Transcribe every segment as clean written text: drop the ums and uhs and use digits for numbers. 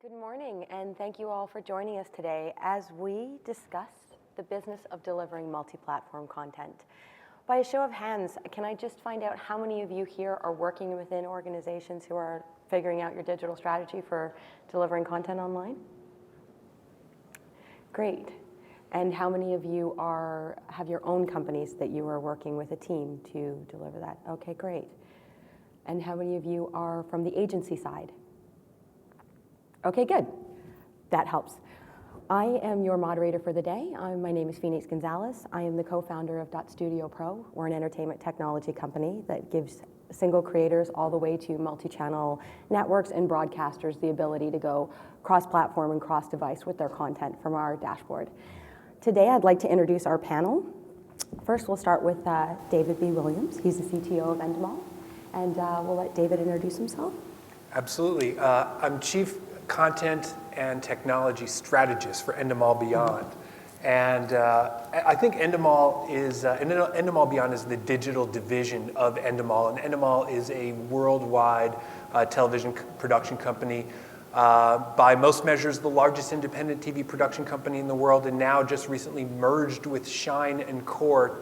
Good morning, and thank you all for joining us today as we discuss the business of delivering multi-platform content. By a show of hands, can I just find out how many of you here are working within organizations who are figuring out your digital strategy for delivering content online? Great. And how many of you have your own companies that you are working with a team to deliver that? Okay, great. And how many of you are from the agency side? Okay, good. That helps. I am your moderator for the day. My name is Phoenix Gonzalez. I am the co-founder of Studio Pro. We're an entertainment technology company that gives single creators all the way to multi-channel networks and broadcasters the ability to go cross-platform and cross-device with their content from our dashboard. Today, I'd like to introduce our panel. First, we'll start with David B. Williams. He's the CTO of Endemol, and we'll let David introduce himself. Absolutely. I'm Chief Content and Technology Strategist for Endemol Beyond. And I think Endemol Beyond is the digital division of Endemol. And Endemol is a worldwide television production company. By most measures, the largest independent TV production company in the world, and now just recently merged with Shine and Core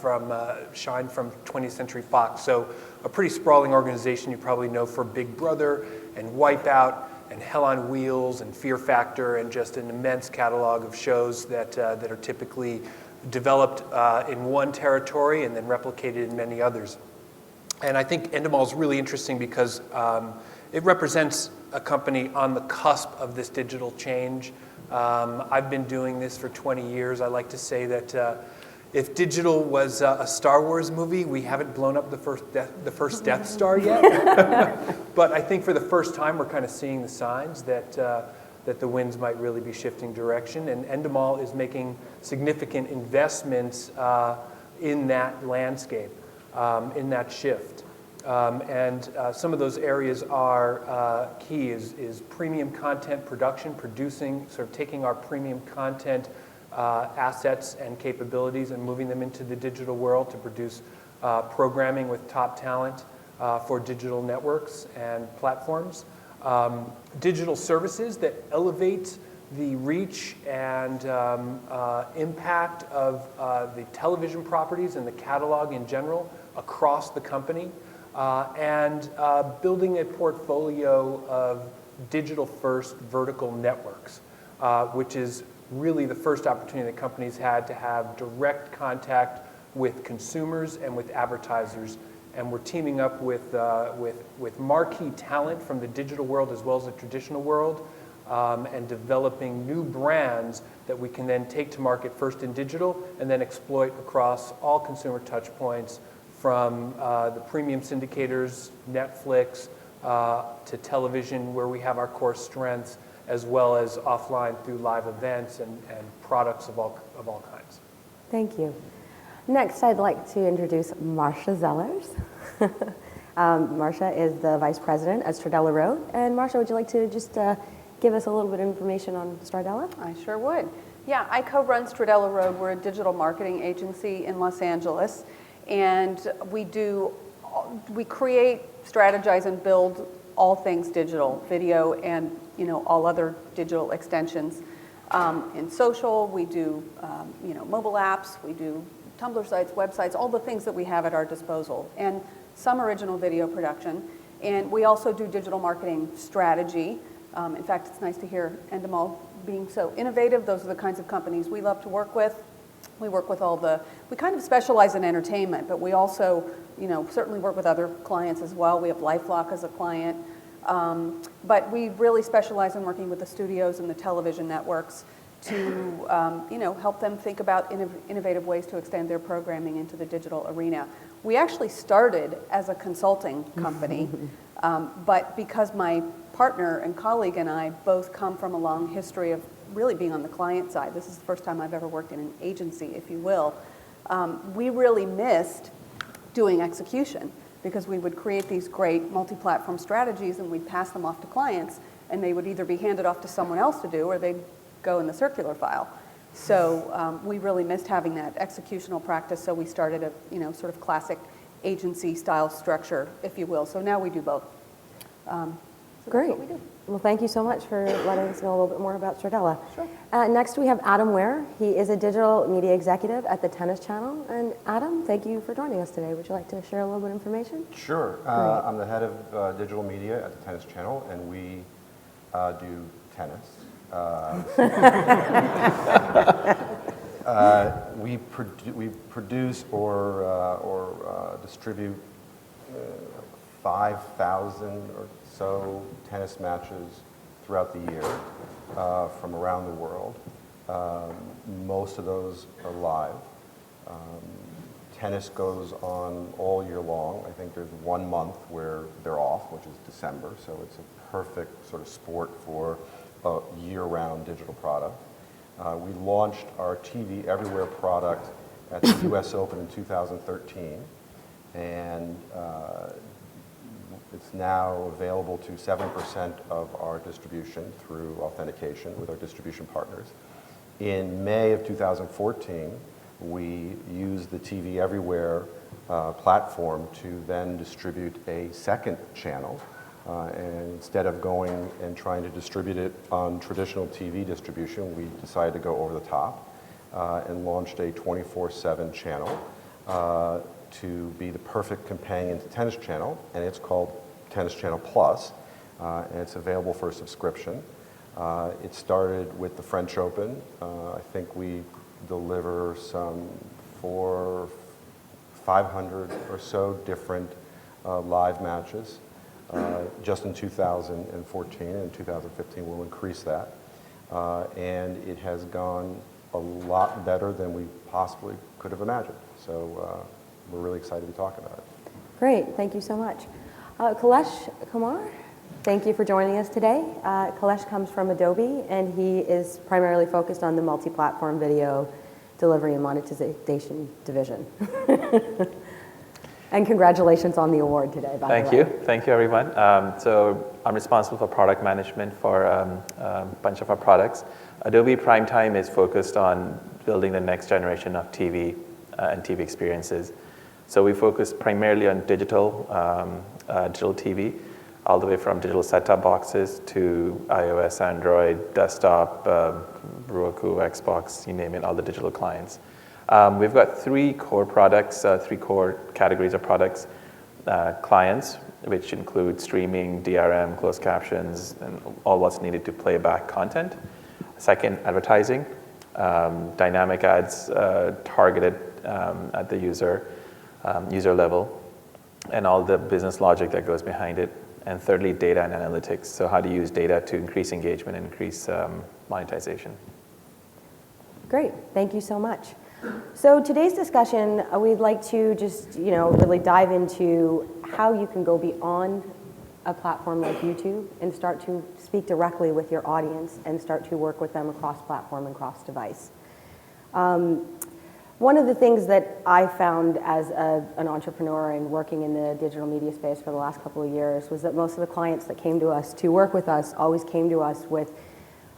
from 20th Century Fox. So a pretty sprawling organization you probably know for Big Brother and Wipeout and Hell on Wheels and Fear Factor, and just an immense catalog of shows that are typically developed in one territory and then replicated in many others. And I think Endemol is really interesting because it represents a company on the cusp of this digital change. I've been doing this for 20 years. I like to say that if digital was a Star Wars movie, we haven't blown up the first Death Star yet. But I think for the first time, we're kind of seeing the signs that the winds might really be shifting direction. And Endemol is making significant investments in that landscape, in that shift. And some of those areas are key is premium content production, producing, sort of taking our premium content assets and capabilities and moving them into the digital world to produce programming with top talent for digital networks and platforms. Digital services that elevate the reach and impact of the television properties and the catalog in general across the company. And building a portfolio of digital-first vertical networks, which is really the first opportunity that companies had to have direct contact with consumers and with advertisers. And we're teaming up with marquee talent from the digital world as well as the traditional world, and developing new brands that we can then take to market first in digital and then exploit across all consumer touch points, from the premium syndicators, Netflix, to television, where we have our core strengths, as well as offline through live events and products of all kinds. Thank you. Next, I'd like to introduce Marcia Zellers. Marcia is the Vice President at Stradella Road. And Marcia, would you like to just give us a little bit of information on Stradella? I sure would. Yeah, I co-run Stradella Road. We're a digital marketing agency in Los Angeles. And we create, strategize, and build all things digital, video, and all other digital extensions. In social, we do mobile apps, we do Tumblr sites, websites, all the things that we have at our disposal, and some original video production. And we also do digital marketing strategy. In fact, it's nice to hear Endemol being so innovative. Those are the kinds of companies we love to work with. We work with we kind of specialize in entertainment, but we also, certainly work with other clients as well. We have LifeLock as a client. But we really specialize in working with the studios and the television networks to, help them think about innovative ways to extend their programming into the digital arena. We actually started as a consulting company, but because my partner and colleague and I both come from a long history of really being on the client side. This is the first time I've ever worked in an agency, if you will. We really missed doing execution because we would create these great multi-platform strategies and we'd pass them off to clients, and they would either be handed off to someone else to do or they'd go in the circular file. So we really missed having that executional practice, so we started a sort of classic agency style structure, if you will. So now we do both. Great. That's what we do. Well, thank you so much for letting us know a little bit more about Stradella. Sure. Next, we have Adam Ware. He is a digital media executive at the Tennis Channel. And Adam, thank you for joining us today. Would you like to share a little bit of information? Sure. I'm the head of digital media at the Tennis Channel, and we do tennis. We produce or distribute 5,000 or so tennis matches throughout the year from around the world. Most of those are live. Tennis goes on all year long. I think there's 1 month where they're off, which is December, so it's a perfect sort of sport for a year-round digital product. We launched our TV Everywhere product at the US Open in 2013, and it's now available to 7% of our distribution through authentication with our distribution partners. In May of 2014, we used the TV Everywhere platform to then distribute a second channel. And instead of going and trying to distribute it on traditional TV distribution, we decided to go over the top and launched a 24/7 channel to be the perfect companion to Tennis Channel, and it's called Tennis Channel Plus, and it's available for subscription. It started with the French Open. I think we deliver some 500 or so different live matches just in 2014, and in 2015 we'll increase that. And it has gone a lot better than we possibly could have imagined. So we're really excited to talk about it. Great. Thank you so much. Kailesh Kumar, thank you for joining us today. Kailesh comes from Adobe, and he is primarily focused on the multi-platform video delivery and monetization division. And congratulations on the award today, by the way. Thank you. Thank you, everyone. So I'm responsible for product management for a bunch of our products. Adobe Primetime is focused on building the next generation of TV and TV experiences. So we focus primarily on digital TV, all the way from digital set-top boxes to iOS, Android, desktop, Roku, Xbox, you name it, all the digital clients. We've got 3 core products, 3 core categories of products. Clients, which include streaming, DRM, closed captions, and all what's needed to play back content. Second, advertising, dynamic ads targeted at the user level, and all the business logic that goes behind it. And thirdly, data and analytics. So how to use data to increase engagement and increase monetization. Great. Thank you so much. So today's discussion, we'd like to just, really dive into how you can go beyond a platform like YouTube and start to speak directly with your audience and start to work with them across platform and cross device. One of the things that I found as an entrepreneur and working in the digital media space for the last couple of years was that most of the clients that came to us to work with us always came to us with,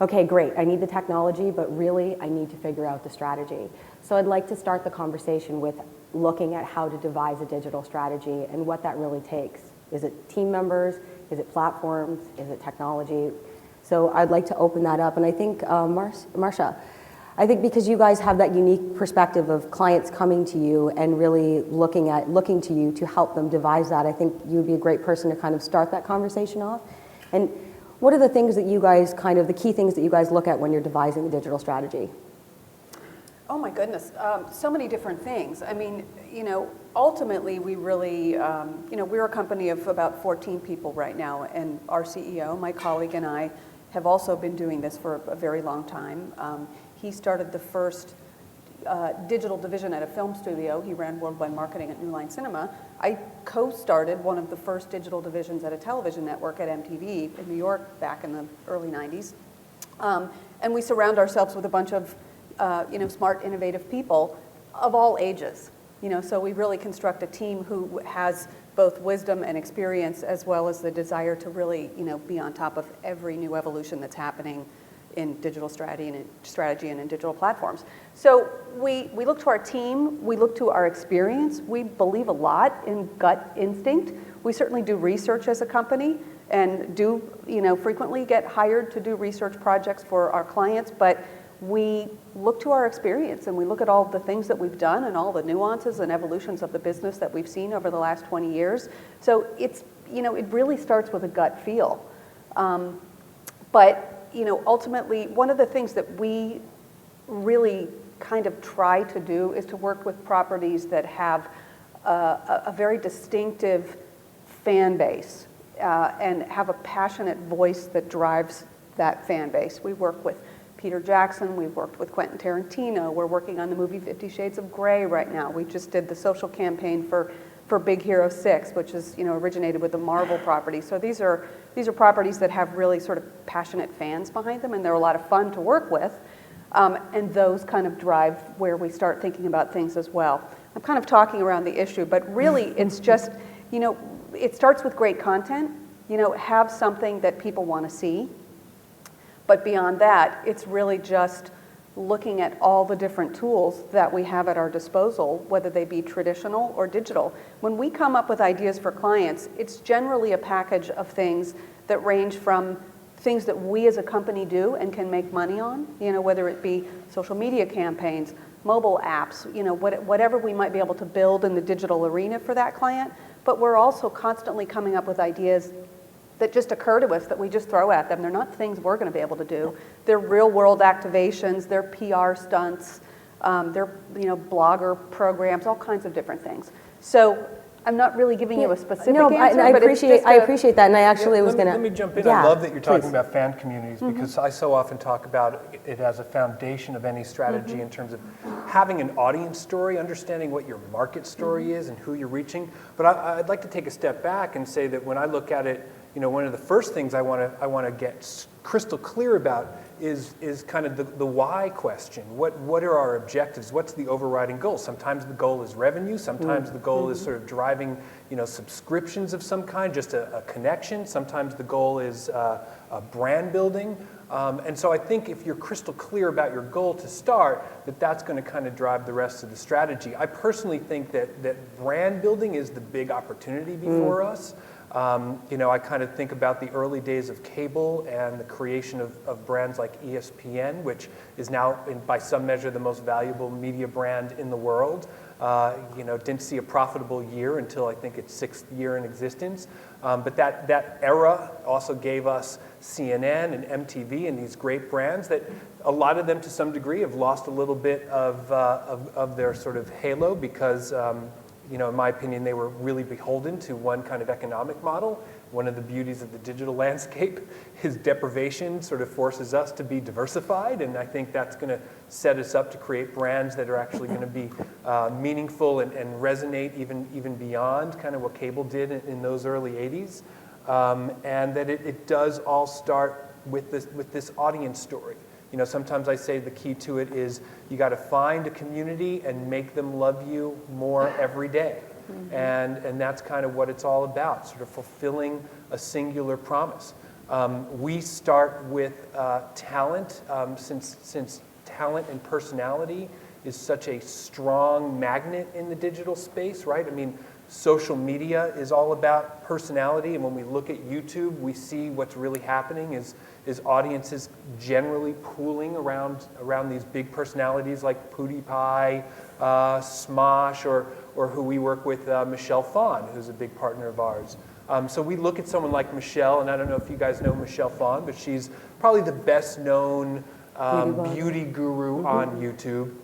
okay, great, I need the technology, but really I need to figure out the strategy. So I'd like to start the conversation with looking at how to devise a digital strategy and what that really takes. Is it team members? Is it platforms? Is it technology? So I'd like to open that up. And I think, Marcia, I think because you guys have that unique perspective of clients coming to you and really looking to you to help them devise that, I think you'd be a great person to kind of start that conversation off. And what are the things that you guys the key things that you guys look at when you're devising a digital strategy? Oh my goodness, so many different things. I mean, ultimately we really, we're a company of about 14 people right now, and our CEO, my colleague, and I have also been doing this for a very long time. He started the first digital division at a film studio. He ran worldwide marketing at New Line Cinema. I co-started one of the first digital divisions at a television network at MTV in New York back in the early 90s. And we surround ourselves with a bunch of smart, innovative people of all ages. So we really construct a team who has both wisdom and experience, as well as the desire to really, be on top of every new evolution that's happening in digital strategy and in digital platforms. So we look to our team, we look to our experience, we believe a lot in gut instinct. We certainly do research as a company and do, frequently get hired to do research projects for our clients, but we look to our experience and we look at all the things that we've done and all the nuances and evolutions of the business that we've seen over the last 20 years. So it's, it really starts with a gut feel. But ultimately, one of the things that we really kind of try to do is to work with properties that have a very distinctive fan base and have a passionate voice that drives that fan base. We work with Peter Jackson, we've worked with Quentin Tarantino, we're working on the movie 50 Shades of Grey right now. We just did the social campaign for Big Hero 6, which is originated with the Marvel property. So these are properties that have really sort of passionate fans behind them, and they're a lot of fun to work with. And those kind of drive where we start thinking about things as well. I'm kind of talking around the issue, but really it's just, it starts with great content, have something that people want to see. But beyond that, it's really just looking at all the different tools that we have at our disposal, whether they be traditional or digital. When we come up with ideas for clients, it's generally a package of things that range from things that we as a company do and can make money on, whether it be social media campaigns, mobile apps, whatever we might be able to build in the digital arena for that client. But we're also constantly coming up with ideas that just occur to us that we just throw at them. They're not things we're going to be able to do. They're real world activations, they're PR stunts, they're blogger programs, all kinds of different things. So I'm not really giving you a specific answer, I but appreciate that, and I actually was going to... Let me jump in. I love that you're talking about fan communities because I so often talk about it as a foundation of any strategy in terms of having an audience story, understanding what your market story is and who you're reaching. But I'd like to take a step back and say that when I look at it, one of the first things I want to get crystal clear about is kind of the why question. What are our objectives? What's the overriding goal? Sometimes the goal is revenue. Sometimes the goal is sort of driving, subscriptions of some kind, just a connection. Sometimes the goal is brand building. And so I think if you're crystal clear about your goal to start, that's going to kind of drive the rest of the strategy. I personally think that brand building is the big opportunity before us. I kind of think about the early days of cable and the creation of brands like ESPN, which is now, by some measure, the most valuable media brand in the world. Didn't see a profitable year until I think its 6th year in existence. But that era also gave us CNN and MTV and these great brands that a lot of them, to some degree, have lost a little bit of their sort of halo because in my opinion, they were really beholden to one kind of economic model. One of the beauties of the digital landscape is deprivation sort of forces us to be diversified, and I think that's going to set us up to create brands that are actually going to be meaningful and resonate even beyond kind of what cable did in those early 80s, and that it does all start with this audience story. Sometimes I say the key to it is you got to find a community and make them love you more every day. And that's kind of what it's all about, sort of fulfilling a singular promise. We start with talent, since talent and personality is such a strong magnet in the digital space, right? I mean, social media is all about personality, and when we look at YouTube, we see what's really happening is audiences generally pooling around these big personalities like PewDiePie, Smosh, or who we work with, Michelle Phan, who's a big partner of ours. So we look at someone like Michelle, and I don't know if you guys know Michelle Phan, but she's probably the best known beauty guru on YouTube.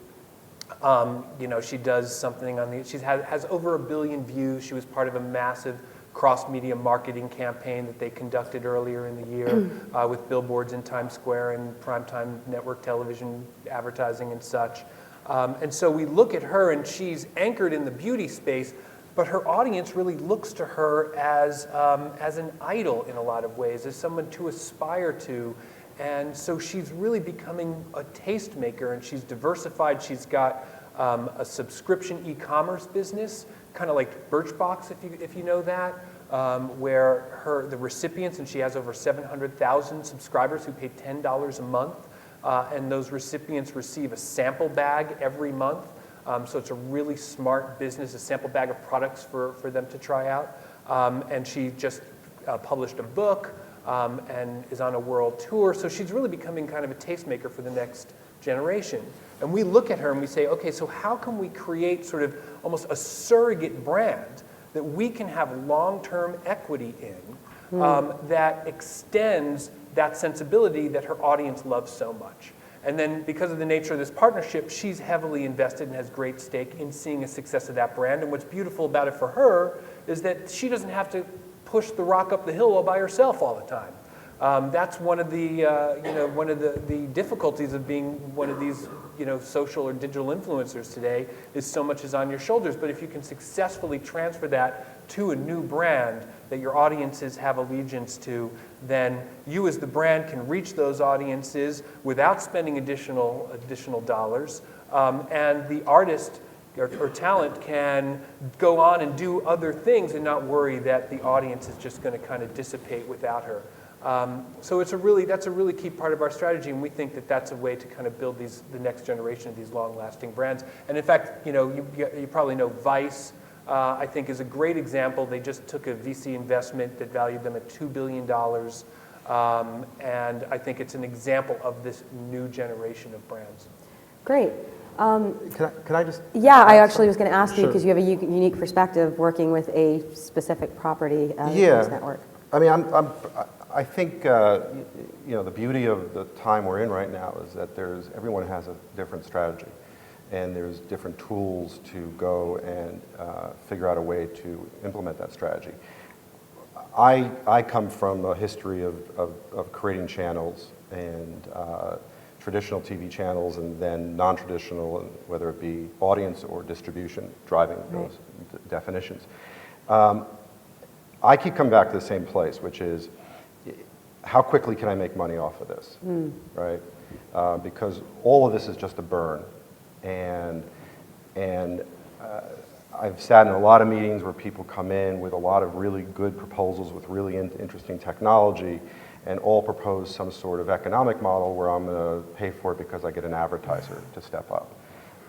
She does something she has over 1 billion views. She was part of a massive cross-media marketing campaign that they conducted earlier in the year with billboards in Times Square and primetime network television advertising and such. And so we look at her, and she's anchored in the beauty space, but her audience really looks to her as an idol in a lot of ways, as someone to aspire to. And so she's really becoming a tastemaker, and she's diversified. She's got a subscription e-commerce business, kind of like Birchbox, if you know that, where the recipients, and she has over 700,000 subscribers who pay $10 a month, and those recipients receive a sample bag every month. So it's a really smart business, a sample bag of products for them to try out. And she just published a book and is on a world tour. So she's really becoming kind of a tastemaker for the next generation. And we look at her and we say, okay, so how can we create sort of almost a surrogate brand that we can have long-term equity in that extends that sensibility that her audience loves so much? And then because of the nature of this partnership, she's heavily invested and has great stake in seeing a success of that brand. And what's beautiful about it for her is that she doesn't have to push the rock up the hill all by herself all the time. That's one of the the difficulties of being one of these social or digital influencers today, is so much is on your shoulders. But if you can successfully transfer that to a new brand that your audiences have allegiance to, then you as the brand can reach those audiences without spending additional dollars, and the artist or talent can go on and do other things and not worry that the audience is just going to kind of dissipate without her. So that's a really key part of our strategy, and we think that that's a way to kind of build the next generation of these long-lasting brands. And in fact, you probably know Vice, I think, is a great example. They just took a VC investment that valued them at $2 billion, and I think it's an example of this new generation of brands. Great. Can I just? Yeah, I actually was going to ask you, Sure. because you have a unique perspective working with a specific property Yeah. network. I mean, I think the beauty of the time we're in right now is that everyone has a different strategy, and there's different tools to go and figure out a way to implement that strategy. I come from a history of creating channels and traditional TV channels and then non-traditional, whether it be audience or distribution, driving those definitions. I keep coming back to the same place, which is, how quickly can I make money off of this, right? Because all of this is just a burn. And I've sat in a lot of meetings where people come in with a lot of really good proposals with really interesting technology, and all propose some sort of economic model where I'm going to pay for it because I get an advertiser to step up.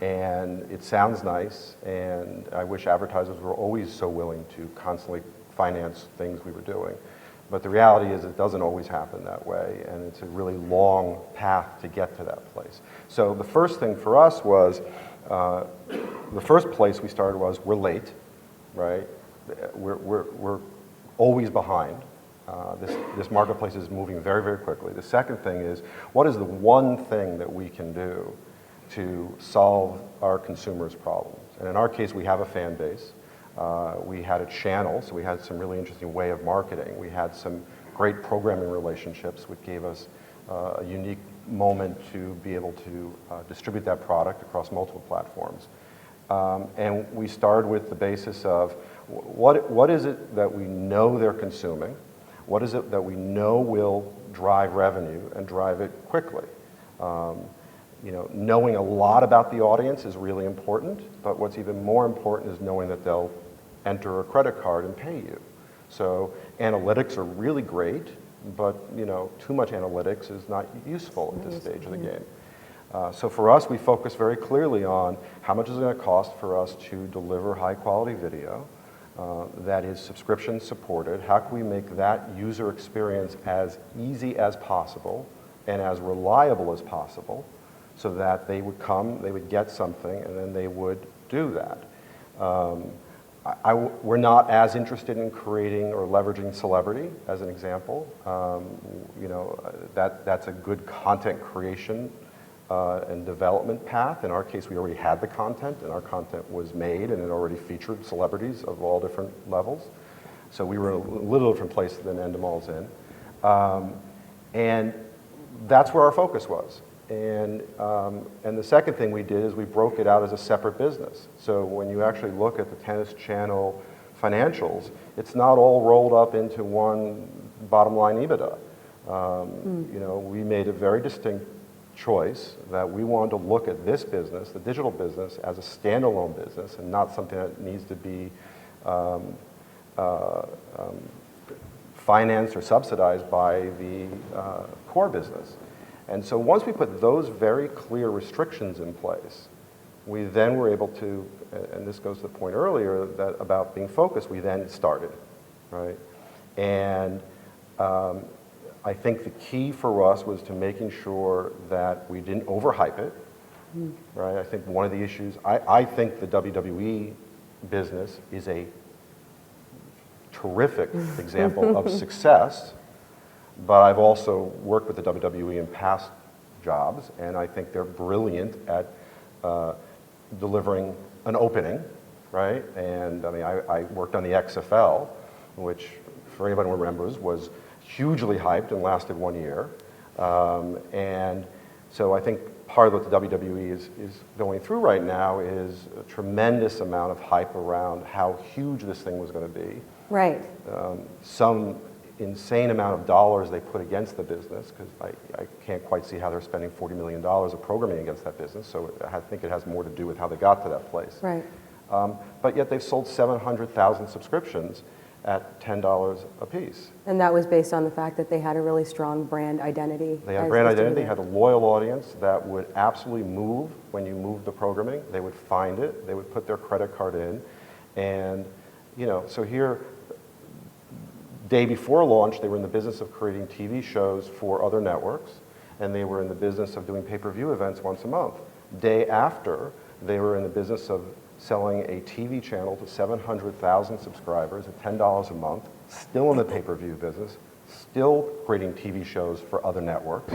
And it sounds nice, and I wish advertisers were always so willing to constantly finance things we were doing. But the reality is it doesn't always happen that way, and it's a really long path to get to that place. So the first thing for us was, the first place we started was, we're late, right? We're always behind. This marketplace is moving very, very quickly. The second thing is, what is the one thing that we can do to solve our consumers' problems? And in our case, we have a fan base. We had a channel, so we had some really interesting way of marketing. We had some great programming relationships, which gave us a unique moment to be able to distribute that product across multiple platforms. And we started with the basis of, what is it that we know they're consuming? What is it that we know will drive revenue and drive it quickly? Knowing a lot about the audience is really important, but what's even more important is knowing that they'll enter a credit card and pay you. So analytics are really great, but too much analytics is not useful at this stage of the game. So for us, we focus very clearly on how much is it going to cost for us to deliver high quality video that is subscription supported. How can we make that user experience as easy as possible and as reliable as possible, so that they would come, they would get something, and then they would do that. We're not as interested in creating or leveraging celebrity, as an example. That's a good content creation and development path. In our case, we already had the content, and our content was made, and it already featured celebrities of all different levels. So we were in a little different place than Endemol's in. And that's where our focus was. And the second thing we did is we broke it out as a separate business. So when you actually look at the Tennis Channel financials, it's not all rolled up into one bottom line EBITDA. We made a very distinct choice that we wanted to look at this business, the digital business, as a standalone business and not something that needs to be financed or subsidized by the core business. And so once we put those very clear restrictions in place, we then were able to, and this goes to the point earlier that about being focused, we then started. right? And I think the key for us was to making sure that we didn't overhype it, right? I think one of the issues, I think the WWE business is a terrific example of success, but I've also worked with the WWE in past jobs, and I think they're brilliant at delivering an opening, right? And I mean, I worked on the XFL, which, for anybody who remembers, was hugely hyped and lasted 1 year. And so I think part of what the WWE is going through right now is a tremendous amount of hype around how huge this thing was going to be. Right. Some insane amount of dollars they put against the business, because I can't quite see how they're spending $40 million of programming against that business, so I think it has more to do with how they got to that place. Right. But yet they've sold 700,000 subscriptions at $10 a piece. And that was based on the fact that they had a really strong brand identity. They had as brand distributor. identity, they had a loyal audience that would absolutely move when you moved the programming. They would find it, they would put their credit card in, and so here, day before launch, they were in the business of creating TV shows for other networks, and they were in the business of doing pay-per-view events once a month. Day after, they were in the business of selling a TV channel to 700,000 subscribers at $10 a month, still in the pay-per-view business, still creating TV shows for other networks,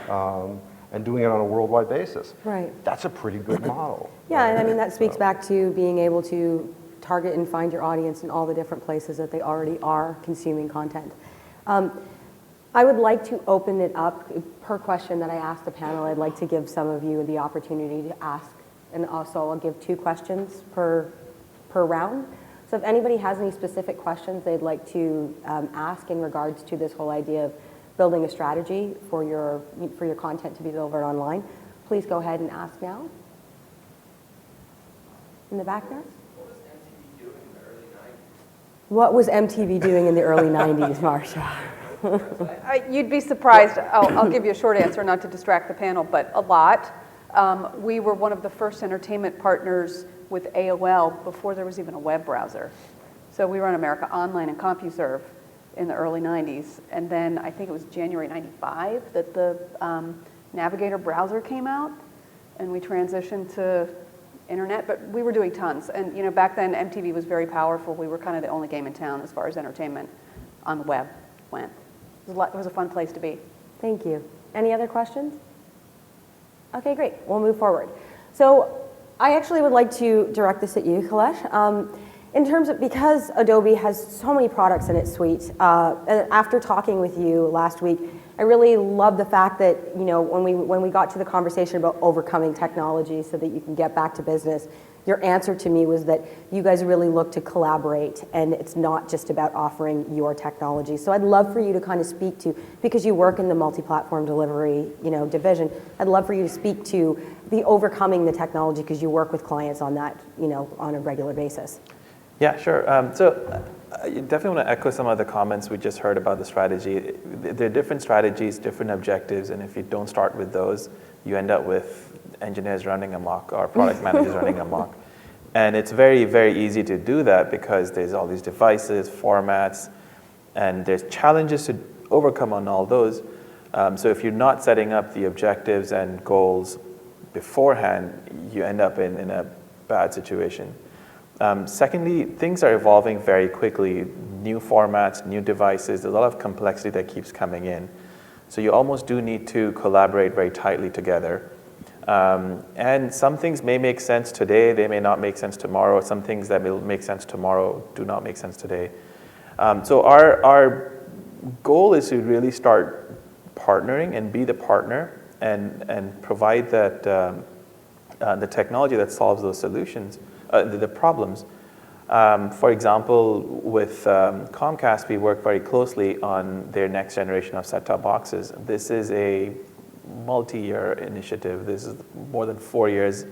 and doing it on a worldwide basis. Right. That's a pretty good model. Yeah, and I mean, that speaks back to being able to target and find your audience in all the different places that they already are consuming content. I would like to open it up. Per question that I asked the panel, I'd like to give some of you the opportunity to ask, and also I'll give 2 questions per round. So if anybody has any specific questions they'd like to ask in regards to this whole idea of building a strategy for your content to be delivered online, please go ahead and ask now. In the back there? What was MTV doing in the early 90s, Marsha? You'd be surprised. I'll give you a short answer, not to distract the panel, but a lot. We were one of the first entertainment partners with AOL before there was even a web browser. So we were on America Online and CompuServe in the early 90s. And then I think it was January 95 that the Navigator browser came out, and we transitioned to internet, but we were doing tons. And back then MTV was very powerful. We were kind of the only game in town as far as entertainment on the web went. It was a fun place to be. Thank you. Any other questions? Okay, great. We'll move forward. So I actually would like to direct this at you, Kailesh. In terms of, because Adobe has so many products in its suite, and after talking with you last week, I really love the fact that, when we got to the conversation about overcoming technology so that you can get back to business, your answer to me was that you guys really look to collaborate, and it's not just about offering your technology. So I'd love for you to kind of speak to, because you work in the multi-platform delivery, division, I'd love for you to speak to the overcoming the technology, because you work with clients on that, on a regular basis. Yeah, sure. So you definitely want to echo some of the comments we just heard about the strategy. There are different strategies, different objectives, and if you don't start with those, you end up with engineers running amok or product managers running amok. And it's very, very easy to do that because there's all these devices, formats, and there's challenges to overcome on all those. So if you're not setting up the objectives and goals beforehand, you end up in a bad situation. Secondly, things are evolving very quickly. New formats, new devices, there's a lot of complexity that keeps coming in. So you almost do need to collaborate very tightly together. And some things may make sense today, they may not make sense tomorrow. Some things that will make sense tomorrow do not make sense today. So our goal is to really start partnering and be the partner and provide that the technology that solves those solutions. The problems. For example, with Comcast, we work very closely on their next generation of set-top boxes. This is a multi-year initiative. This is more than 4 years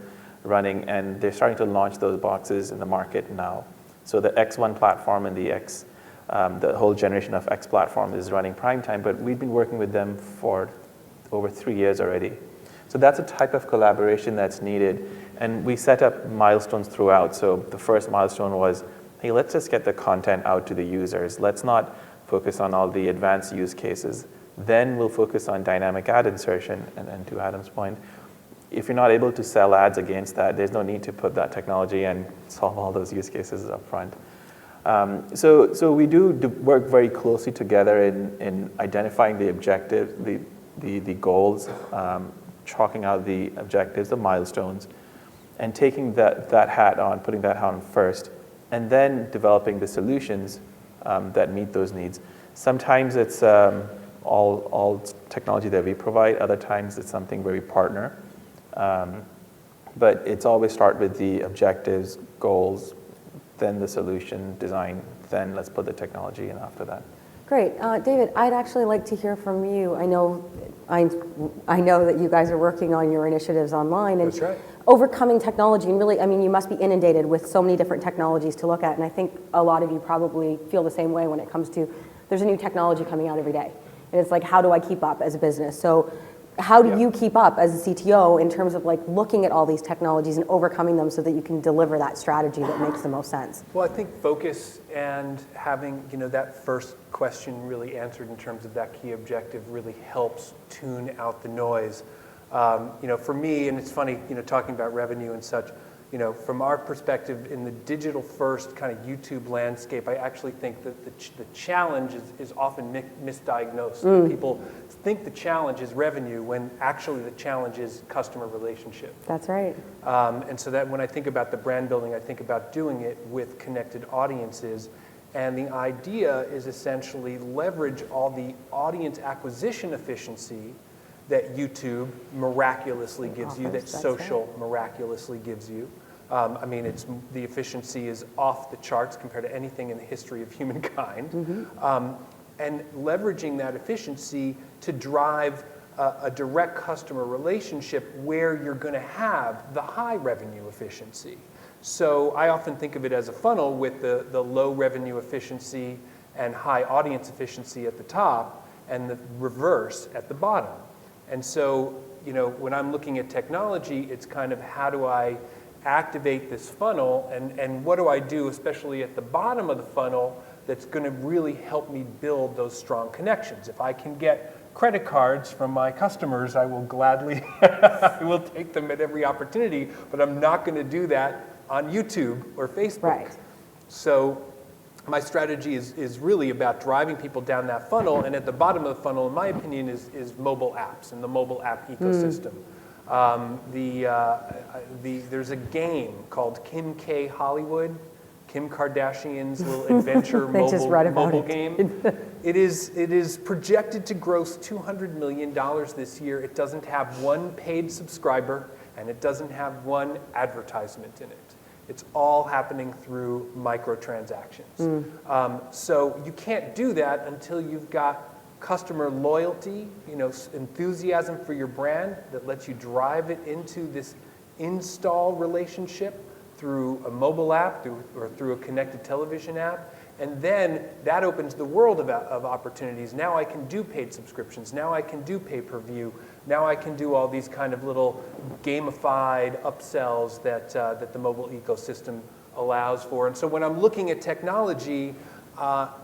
running, and they're starting to launch those boxes in the market now. So the X1 platform and the whole generation of X platform is running prime time, but we've been working with them for over 3 years already. So that's a type of collaboration that's needed. And we set up milestones throughout. So the first milestone was hey, let's just get the content out to the users. Let's not focus on all the advanced use cases. Then we'll focus on dynamic ad insertion. And to Adam's point, if you're not able to sell ads against that, there's no need to put that technology and solve all those use cases up front. So we do work very closely together in identifying the objectives, the goals, chalking out the objectives, the milestones, and taking that hat on, putting that hat on first, and then developing the solutions that meet those needs. Sometimes it's all technology that we provide. Other times it's something where we partner. But it's always start with the objectives, goals, then the solution design, then let's put the technology in after that. Great. David, I'd actually like to hear from you. I know that you guys are working on your initiatives online and That's right. overcoming technology. And really, I mean, you must be inundated with so many different technologies to look at. And I think a lot of you probably feel the same way when it comes to there's a new technology coming out every day. And it's like, how do I keep up as a business? So how do you keep up as a CTO in terms of like looking at all these technologies and overcoming them so that you can deliver that strategy that makes the most sense? Well, I think focus and having that first question really answered in terms of that key objective really helps tune out the noise. For me, and it's funny, talking about revenue and such, from our perspective in the digital first kind of YouTube landscape, I actually think that the challenge is often misdiagnosed. People think the challenge is revenue when actually the challenge is customer relationship. That's right. And so that when I think about the brand building, I think about doing it with connected audiences. And the idea is essentially leverage all the audience acquisition efficiency that YouTube miraculously gives you, that social miraculously gives you. The efficiency is off the charts compared to anything in the history of humankind. And leveraging that efficiency to drive a direct customer relationship where you're going to have the high revenue efficiency. So I often think of it as a funnel with the low revenue efficiency and high audience efficiency at the top and the reverse at the bottom. And so, when I'm looking at technology, it's kind of how do I activate this funnel and what do I do, especially at the bottom of the funnel, that's going to really help me build those strong connections. If I can get credit cards from my customers, I will gladly, I will take them at every opportunity, but I'm not going to do that on YouTube or Facebook. Right. So my strategy is really about driving people down that funnel, and at the bottom of the funnel, in my opinion, is mobile apps and the mobile app ecosystem. There's a game called Kim K Hollywood, Kim Kardashian's little adventure mobile game. It is projected to gross $200 million this year. It doesn't have one paid subscriber, and it doesn't have one advertisement in it. It's all happening through microtransactions. So you can't do that until you've got customer loyalty, enthusiasm for your brand that lets you drive it into this install relationship through a mobile app or through a connected television app. And then that opens the world of opportunities. Now I can do paid subscriptions. Now I can do pay-per-view. Now I can do all these kind of little gamified upsells that the mobile ecosystem allows for. And so when I'm looking at technology,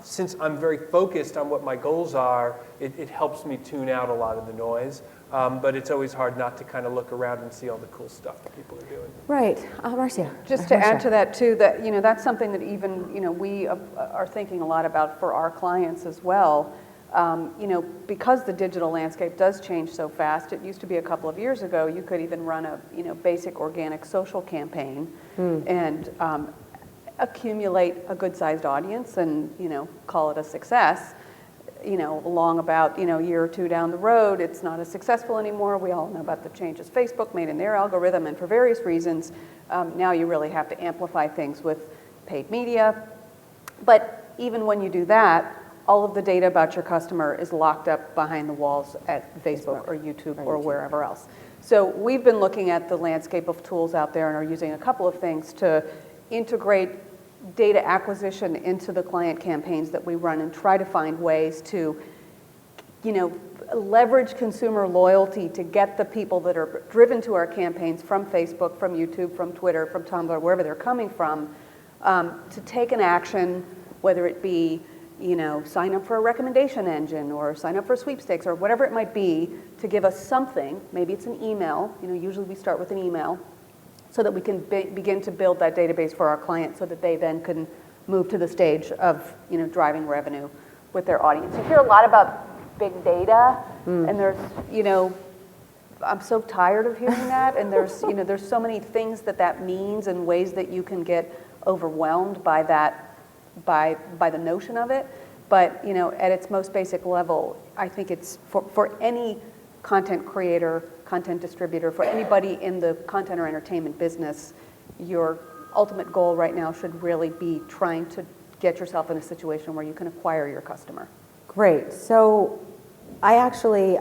since I'm very focused on what my goals are, it helps me tune out a lot of the noise. But it's always hard not to kind of look around and see all the cool stuff that people are doing. Right. Marcia. Just to add to that too, that that's something that even we are thinking a lot about for our clients as well. Because the digital landscape does change so fast. It used to be a couple of years ago you could even run a basic organic social campaign and accumulate a good-sized audience and call it a success. Along about a year or two down the road, it's not as successful anymore. We all know about the changes Facebook made in their algorithm, and for various reasons, now you really have to amplify things with paid media. But even when you do that, all of the data about your customer is locked up behind the walls at Facebook or YouTube or wherever else. So we've been looking at the landscape of tools out there and are using a couple of things to integrate data acquisition into the client campaigns that we run and try to find ways to, leverage consumer loyalty to get the people that are driven to our campaigns from Facebook, from YouTube, from Twitter, from Tumblr, wherever they're coming from, to take an action, whether it be, sign up for a recommendation engine or sign up for sweepstakes or whatever it might be, to give us something. Maybe it's an email. Usually we start with an email, so that we can begin to build that database for our clients, so that they then can move to the stage of driving revenue with their audience. You hear a lot about big data, and there's I'm so tired of hearing that, and there's so many things that means and ways that you can get overwhelmed by that, by the notion of it. But at its most basic level, I think it's for any content creator, content distributor, for anybody in the content or entertainment business, your ultimate goal right now should really be trying to get yourself in a situation where you can acquire your customer. Great. So I actually,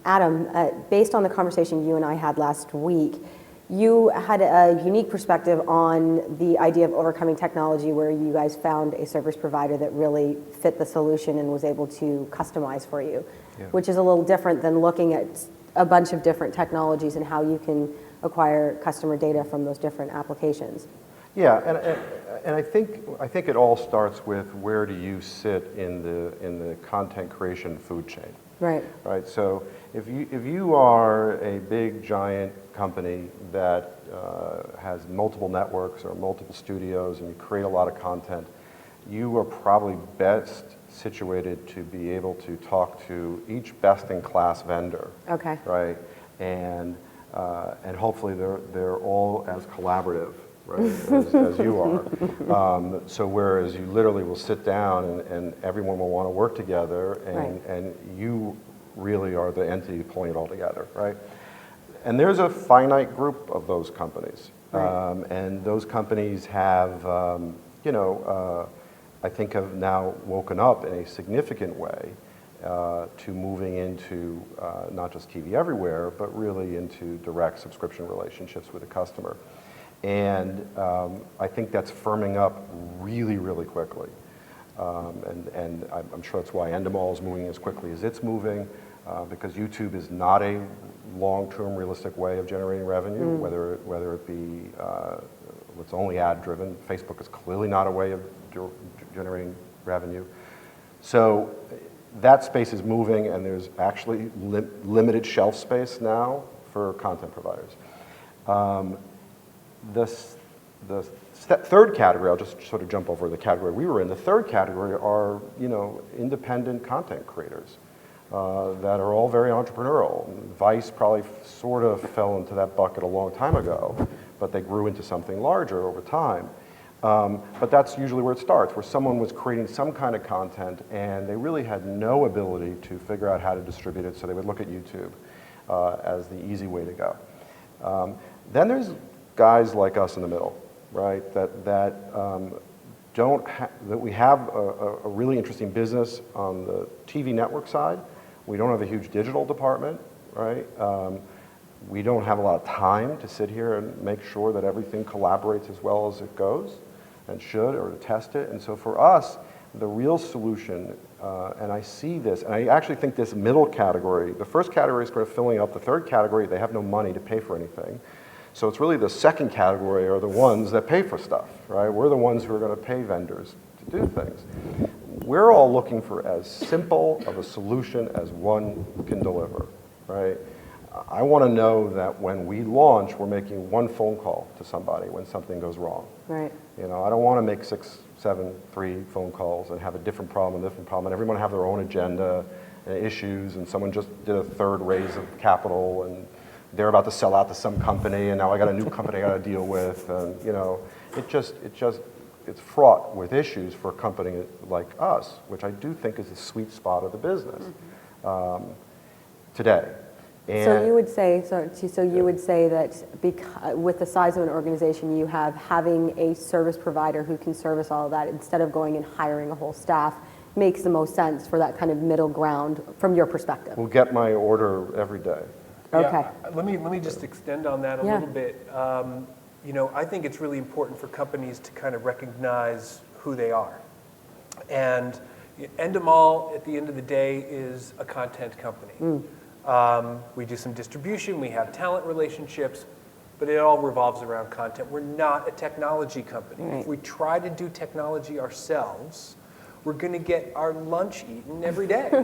Adam, based on the conversation you and I had last week, you had a unique perspective on the idea of overcoming technology, where you guys found a service provider that really fit the solution and was able to customize for you, which is a little different than looking at a bunch of different technologies and how you can acquire customer data from those different applications. Yeah, and I think it all starts with, where do you sit in the content creation food chain? Right. Right. So if you are a big giant company that has multiple networks or multiple studios, and you create a lot of content, you are probably best situated to be able to talk to each best-in-class vendor. Okay. Right. And hopefully they're all as collaborative, right, as you are. So whereas you literally will sit down and everyone will want to work together, and you really are the entity pulling it all together, right? And there's a finite group of those companies. Right. And those companies have, I think have now woken up in a significant way to moving into not just TV everywhere, but really into direct subscription relationships with the customer. And I think that's firming up really, really quickly. And I'm sure that's why Endemol is moving as quickly as it's moving, because YouTube is not a long-term realistic way of generating revenue, whether it be it's only ad-driven. Facebook is clearly not a way of generating revenue. So that space is moving, and there's actually limited shelf space now for content providers. The third category, I'll just sort of jump over the category we were in. The third category are, independent content creators that are all very entrepreneurial. Vice probably sort of fell into that bucket a long time ago, but they grew into something larger over time. But that's usually where it starts, where someone was creating some kind of content and they really had no ability to figure out how to distribute it, so they would look at YouTube as the easy way to go. Then there's guys like us in the middle, right? That we have a really interesting business on the TV network side. We don't have a huge digital department, right? We don't have a lot of time to sit here and make sure that everything collaborates as well as it goes and should, or to test it. And so for us, the real solution, and I see this, and I actually think this middle category, the first category is kind of filling up. The third category, they have no money to pay for anything. So it's really the second category are the ones that pay for stuff, right? We're the ones who are going to pay vendors to do things. We're all looking for as simple of a solution as one can deliver, right? I want to know that when we launch, we're making one phone call to somebody when something goes wrong. Right. I don't want to make 6, 7, 3 phone calls and have a different problem, and everyone have their own agenda and issues, and someone just did a third raise of capital, and they're about to sell out to some company, and now I got a new company I got to deal with, and it's fraught with issues for a company like us, which I do think is the sweet spot of the business today. And so you would say, you would say that with the size of an organization you have, having a service provider who can service all of that instead of going and hiring a whole staff makes the most sense for that kind of middle ground from your perspective. We'll get my order every day. Okay. Yeah, let me just extend on that a little bit. I think it's really important for companies to kind of recognize who they are. And Endemol, at the end of the day, is a content company. We do some distribution, we have talent relationships, but it all revolves around content. We're not a technology company. Right. If we try to do technology ourselves, we're going to get our lunch eaten every day.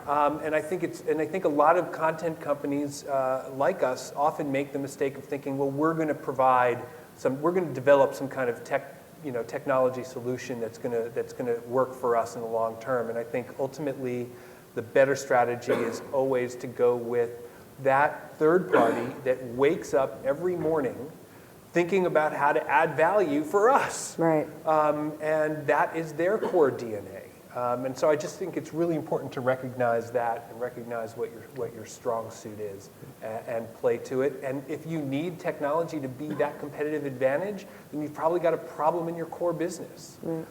And I think a lot of content companies like us often make the mistake of thinking, well, we're going to develop some kind of technology solution that's going to work for us in the long term. And I think ultimately, the better strategy is always to go with that third party that wakes up every morning thinking about how to add value for us. Right. And that is their core DNA. And so I just think it's really important to recognize that and recognize what your strong suit is and play to it. And if you need technology to be that competitive advantage, then you've probably got a problem in your core business. Right.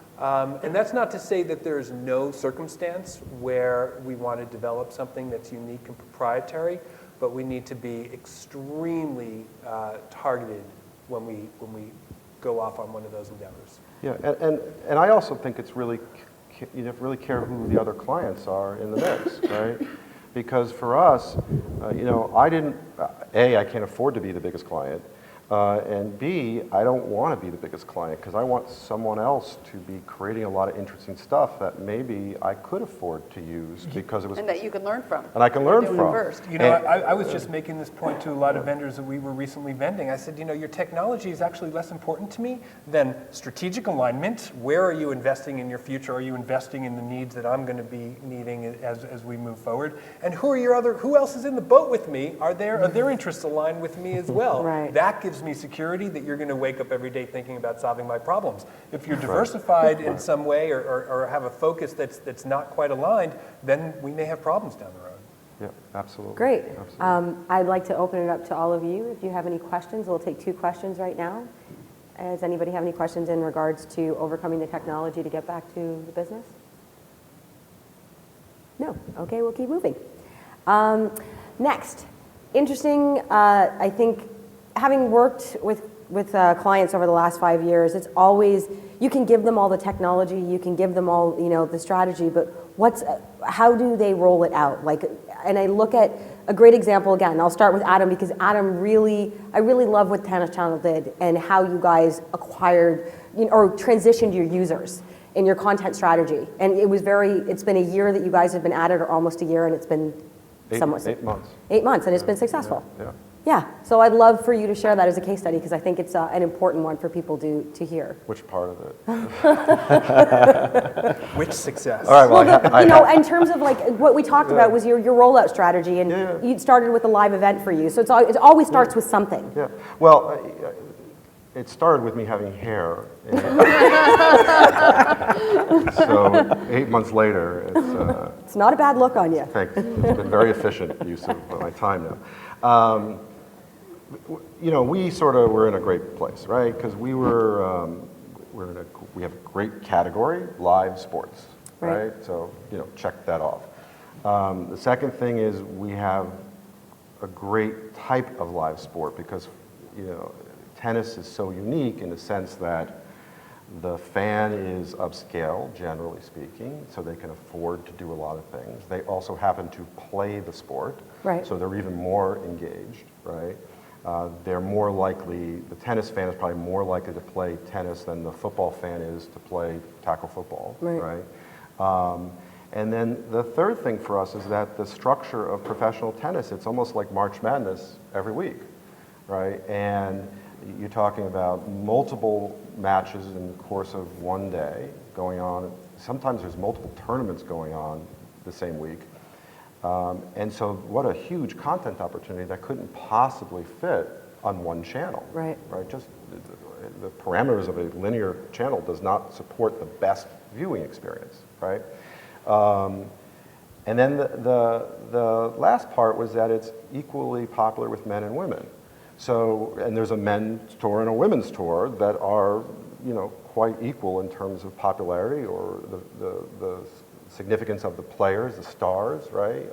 And that's not to say that there's no circumstance where we want to develop something that's unique and proprietary, but we need to be extremely targeted when we go off on one of those endeavors. Yeah, and I also think it's really, you have to really care who the other clients are in the mix, right? Because for us, I can't afford to be the biggest client, and B, I don't want to be the biggest client because I want someone else to be creating a lot of interesting stuff that maybe I could afford to use because it was... And that you can learn from. And I can learn from. First. I was just making this point to a lot of vendors that we were recently vending. I said, your technology is actually less important to me than strategic alignment. Where are you investing in your future? Are you investing in the needs that I'm going to be needing as we move forward? And who else is in the boat with me? Are their interests aligned with me as well? Right. That gives me security that you're going to wake up every day thinking about solving my problems. If you're diversified in some way or have a focus that's not quite aligned, then we may have problems down the road. Yeah, absolutely. Great. Absolutely. I'd like to open it up to all of you. If you have any questions, we'll take 2 questions right now. Does anybody have any questions in regards to overcoming the technology to get back to the business? No? Okay, we'll keep moving. Next, interesting, I think, having worked with clients over the last 5 years, it's always, you can give them all the technology, you can give them all, the strategy, but how do they roll it out? And I look at a great example again, I'll start with Adam because Adam I really love what Tennis Channel did and how you guys acquired, or transitioned your users in your content strategy. And it's been a year that you guys have been at it, or almost a year, and it's been 8 months. 8 months, and it's been successful. Yeah. Yeah, so I'd love for you to share that as a case study because I think it's an important one for people to hear. Which part of it? Which success? All right, well, in terms of what we talked about was your rollout strategy, and you started with a live event for you. So it always starts with something. Yeah, well, it started with me having hair. So 8 months later, it's not a bad look on you. Thanks. It's been very efficient use of my time now. We sort of were in a great place, right? Because we have a great category, live sports, right? So, check that off. The second thing is we have a great type of live sport because, tennis is so unique in the sense that the fan is upscale, generally speaking, so they can afford to do a lot of things. They also happen to play the sport, so they're even more engaged, right? They're more likely, the tennis fan is probably more likely to play tennis than the football fan is to play tackle football, right? And then the third thing for us is that the structure of professional tennis, it's almost like March Madness every week, right? And you're talking about multiple matches in the course of one day going on. Sometimes there's multiple tournaments going on the same week. And so what a huge content opportunity that couldn't possibly fit on one channel. Right. Just the parameters of a linear channel does not support the best viewing experience, right? And then the last part was that it's equally popular with men and women. So, and there's a men's tour and a women's tour that are, quite equal in terms of popularity or the significance of the players, the stars, right?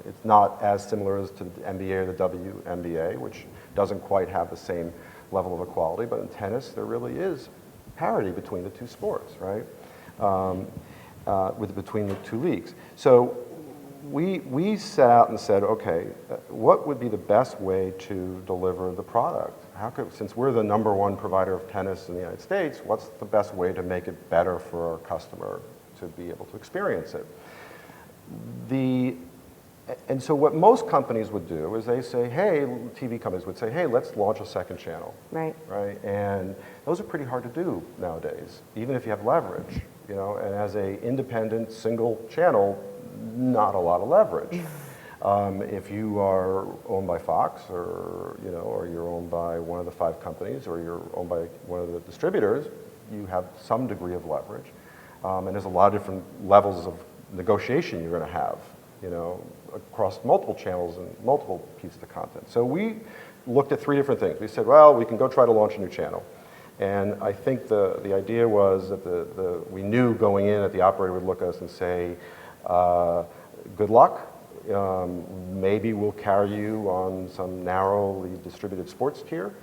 It's not as similar as to the NBA or the WNBA, which doesn't quite have the same level of equality, but in tennis, there really is parity between the two sports, right? Between the two leagues. So we set out and said, okay, what would be the best way to deliver the product? Since we're the #1 provider of tennis in the United States, what's the best way to make it better for our customer to be able to experience it? And so what most companies would do is they say, hey, TV companies would say, hey, let's launch a second channel. Right. Right? And those are pretty hard to do nowadays, even if you have leverage, you know, and as a independent single channel, not a lot of leverage. If you are owned by Fox or, you know, or you're owned by one of the 5 companies or you're owned by one of the distributors, you have some degree of leverage. And there's a lot of different levels of negotiation you're going to have, you know, across multiple channels and multiple pieces of content. So we looked at 3 different things. We said, well, we can go try to launch a new channel. And I think the idea was that we knew going in that the operator would look at us and say, good luck. Maybe we'll carry you on some narrowly distributed sports tier,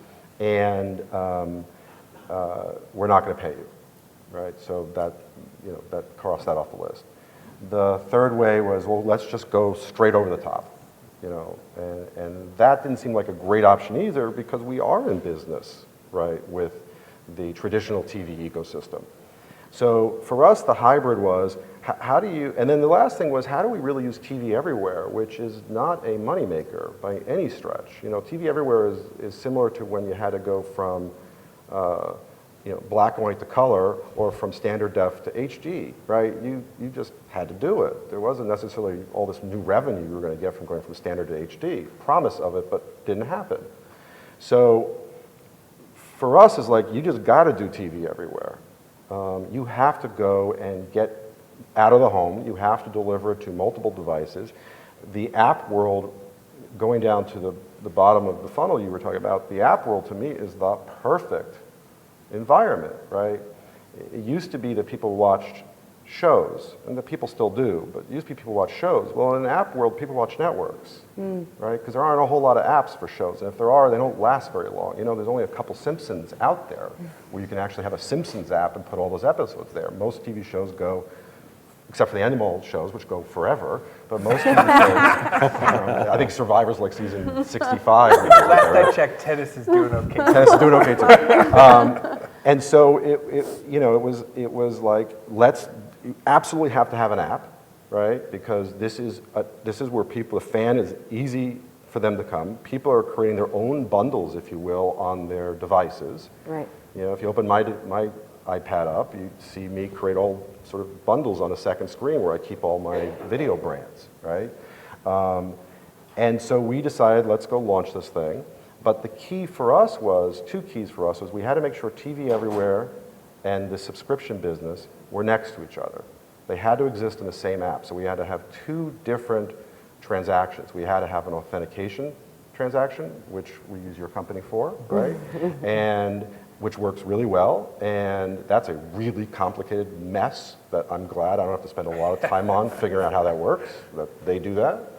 and we're not going to pay you, right? So that, you know, that crossed that off the list. The third way was, well, let's just go straight over the top, you know, and that didn't seem like a great option either because we are in business, right, with the traditional TV ecosystem. So for us, the hybrid was, how do you, and then the last thing was, how do we really use TV everywhere, which is not a moneymaker by any stretch. You know, TV everywhere is similar to when you had to go from, you know, black and white to color or from standard def to HD, right? You just had to do it. There wasn't necessarily all this new revenue you were going to get from going from standard to HD. Promise of it, but didn't happen. So for us, it's like, you just got to do TV everywhere. You have to go and get out of the home. You have to deliver it to multiple devices. The app world, going down to the bottom of the funnel you were talking about, the app world to me is the perfect environment, right? It used to be that people watched shows, and that people still do, but it used to be people watch shows. Well, in the app world, people watch networks, right? Because there aren't a whole lot of apps for shows, and if there are, they don't last very long. You know, there's only a couple Simpsons out there where you can actually have a Simpsons app and put all those episodes there. Most TV shows go, except for the animal shows, which go forever, but most TV shows, you know, I think Survivor's like season 65. Last I checked, tennis is doing okay. Tennis is doing okay too. And so it was like, you absolutely have to have an app, right? Because this is where the fan is easy for them to come. People are creating their own bundles, if you will, on their devices. Right. You know, if you open my iPad up, you see me create all sort of bundles on a second screen where I keep all my video brands, right? And so we decided, let's go launch this thing. But the key for us was, 2 keys for us was we had to make sure TV Everywhere and the subscription business were next to each other. They had to exist in the same app. So we had to have 2 different transactions. We had to have an authentication transaction, which we use your company for, right? And which works really well. And that's a really complicated mess that I'm glad I don't have to spend a lot of time on figuring out how that works, that they do that.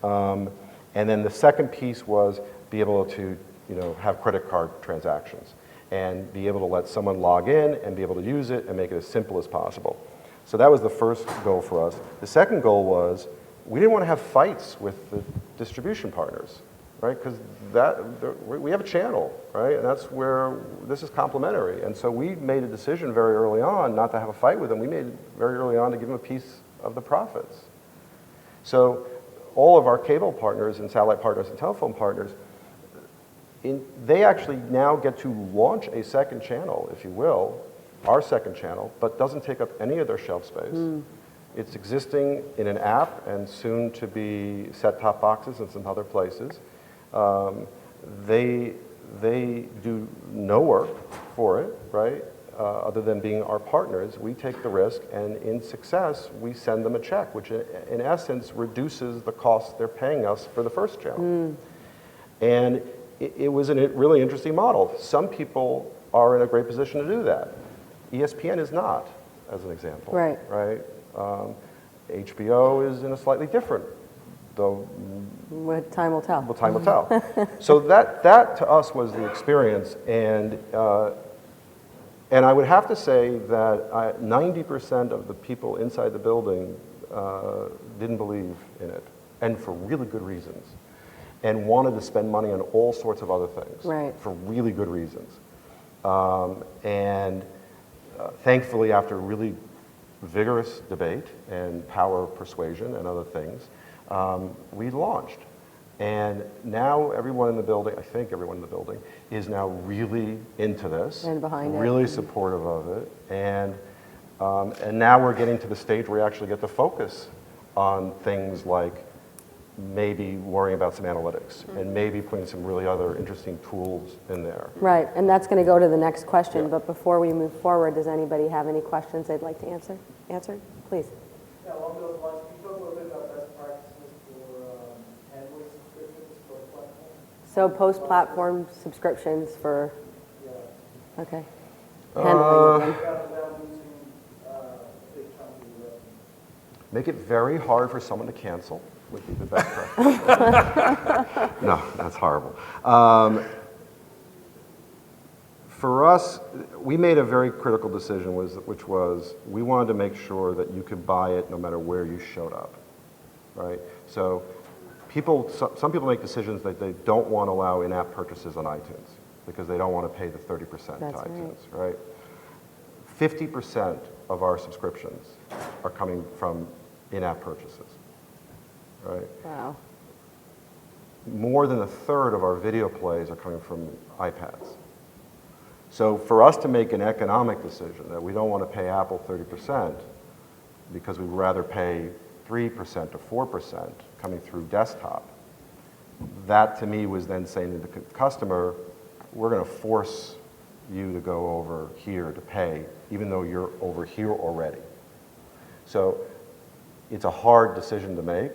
And then the second piece was be able to, you know, have credit card transactions and be able to let someone log in and be able to use it and make it as simple as possible. So that was the first goal for us. The second goal was we didn't want to have fights with the distribution partners, right? Because we have a channel, right? And that's where this is complementary. And so we made a decision very early on not to have a fight with them. We made it very early on to give them a piece of the profits. So all of our cable partners and satellite partners and telephone partners, they actually now get to launch a second channel, if you will, our second channel, but doesn't take up any of their shelf space. It's existing in an app and soon to be set-top boxes in some other places. They do no work for it, right? Other than being our partners. We take the risk, and in success, we send them a check, which in essence reduces the cost they're paying us for the first channel. And it was a really interesting model. Some people are in a great position to do that. ESPN is not, as an example. Right. Right? HBO is in a slightly different, though. What time will tell. Well, time will tell. So that to us was the experience, and I would have to say that 90% of the people inside the building didn't believe in it, and for really good reasons, and wanted to spend money on all sorts of other things for really good reasons. Thankfully, after really vigorous debate and power of persuasion and other things, we launched. And now everyone in the building, I think everyone in the building, is now really into this. And behind it. Really supportive of it. And now we're getting to the stage where we actually get to focus on things like maybe worrying about some analytics and maybe putting some really other interesting tools in there. Right, and that's going to go to the next question, but before we move forward, does anybody have any questions they'd like to answer? Please. Yeah, along those lines, can you talk a little bit about best practices for handling subscriptions for platforms? So post-platform subscriptions for, Yeah. okay. Handling them. Without losing a big chunk of the revenue. Make it very hard for someone to cancel would be the best practice. No, that's horrible. For us, we made a very critical decision, which was we wanted to make sure that you could buy it no matter where you showed up, right? So some people make decisions that they don't want to allow in-app purchases on iTunes because they don't want to pay the 30% to That's iTunes, right? 50% of our subscriptions are coming from in-app purchases, right? Wow. More than a third of our video plays are coming from iPads. So for us to make an economic decision that we don't want to pay Apple 30% because we'd rather pay 3% or 4% coming through desktop, that to me was then saying to the customer, we're going to force you to go over here to pay, even though you're over here already. So it's a hard decision to make.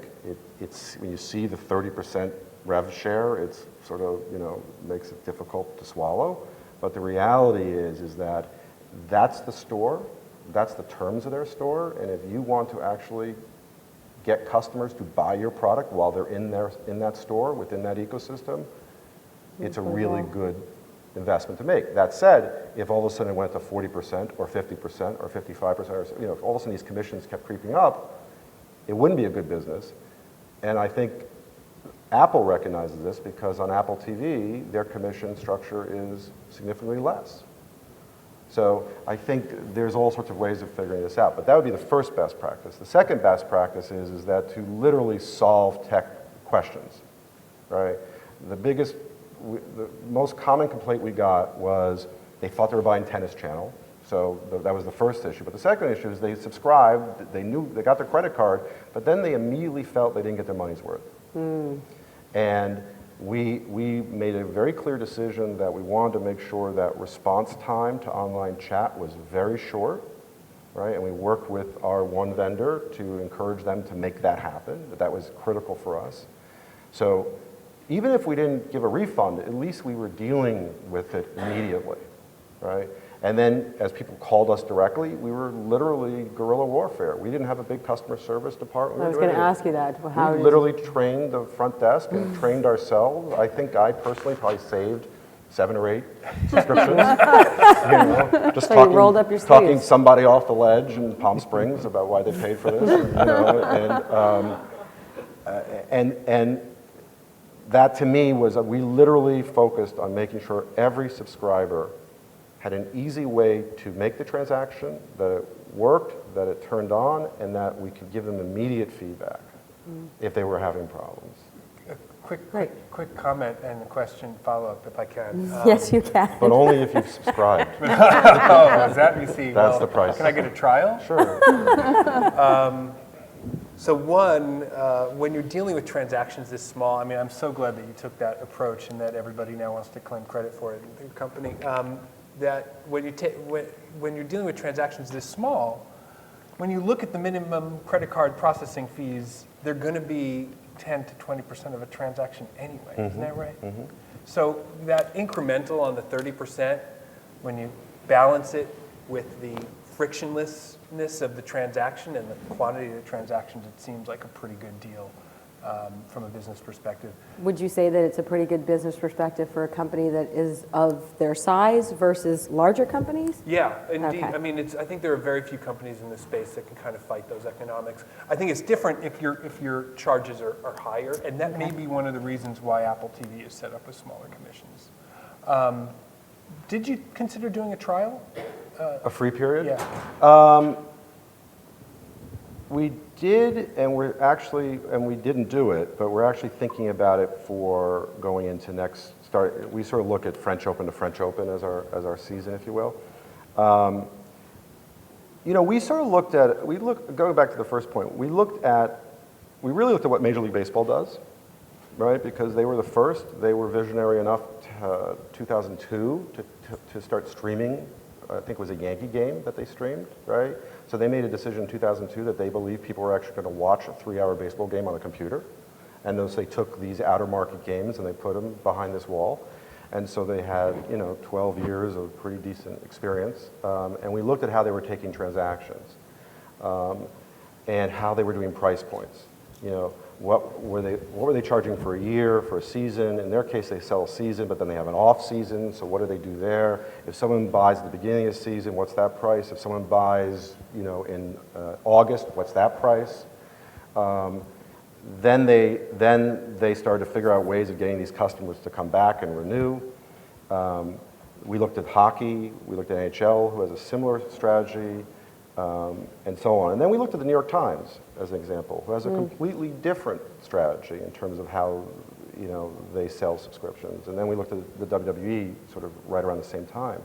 It's when you see the 30% rev share, it's sort of, makes it difficult to swallow. But the reality is that that's the store, that's the terms of their store, and if you want to actually get customers to buy your product while they're in that store, within that ecosystem, it's a really good investment to make. That said, if all of a sudden it went to 40% or 50% or 55%, or if all of a sudden these commissions kept creeping up, it wouldn't be a good business. And I think Apple recognizes this because on Apple TV, their commission structure is significantly less. So I think there's all sorts of ways of figuring this out, but that would be the first best practice. The second best practice is that to literally solve tech questions, right? The most common complaint we got was they thought they were buying Tennis Channel, so that was the first issue. But the second issue is they subscribed, they knew they got their credit card, but then they immediately felt they didn't get their money's worth. And we made a very clear decision that we wanted to make sure that response time to online chat was very short, right? And we worked with our one vendor to encourage them to make that happen. That was critical for us. So even if we didn't give a refund, at least we were dealing with it immediately, right? And then as people called us directly, we were literally guerrilla warfare. We didn't have a big customer service department. I was going to ask you that. How we literally trained the front desk and trained ourselves. I think I personally probably saved 7 or 8 subscriptions. Just so you rolled up your talking sleeves. Somebody off the ledge in Palm Springs about why they paid for this. And that to me was we literally focused on making sure every subscriber had an easy way to make the transaction, that it worked, that it turned on, and that we could give them immediate feedback if they were having problems. A quick comment and a question follow-up, if I can. Yes, you can. But only if you've subscribed. Oh, is that you see? That's the price. Can I get a trial? Sure. So one, when you're dealing with transactions this small, I mean, I'm so glad that you took that approach and that everybody now wants to claim credit for it in the company. That when you're dealing with transactions this small, when you look at the minimum credit card processing fees, they're going to be 10 to 20% of a transaction anyway. Isn't that right? So that incremental on the 30%, when you balance it with the frictionlessness of the transaction and the quantity of the transactions, it seems like a pretty good deal from a business perspective. Would you say that it's a pretty good business perspective for a company that is of their size versus larger companies? Yeah, indeed. Okay. I mean, I think there are very few companies in this space that can kind of fight those economics. I think it's different if your charges are higher, and that may be one of the reasons why Apple TV is set up with smaller commissions. Did you consider doing a trial? A free period? Yeah. We did, and we didn't do it, but we're actually thinking about it for going into we sort of look at French Open to French Open as our season, if you will. We sort of going back to the first point, we really looked at what Major League Baseball does, right? Because they were the first, they were visionary enough, 2002, to start streaming. I think it was a Yankee game that they streamed, right? So they made a decision in 2002 that they believed people were actually going to watch a 3-hour baseball game on a computer. And they took these outer market games and they put them behind this wall. And so they had, 12 years of pretty decent experience. And we looked at how they were taking transactions and how they were doing price points. What were they charging for a year, for a season? In their case, they sell a season, but then they have an off season. So what do they do there? If someone buys at the beginning of the season, what's that price? If someone buys, in August, what's that price? Then they started to figure out ways of getting these customers to come back and renew. We looked at hockey. We looked at NHL, who has a similar strategy. And so on. And then we looked at the New York Times as an example, who has a completely different strategy in terms of how they sell subscriptions. And then we looked at the WWE sort of right around the same time.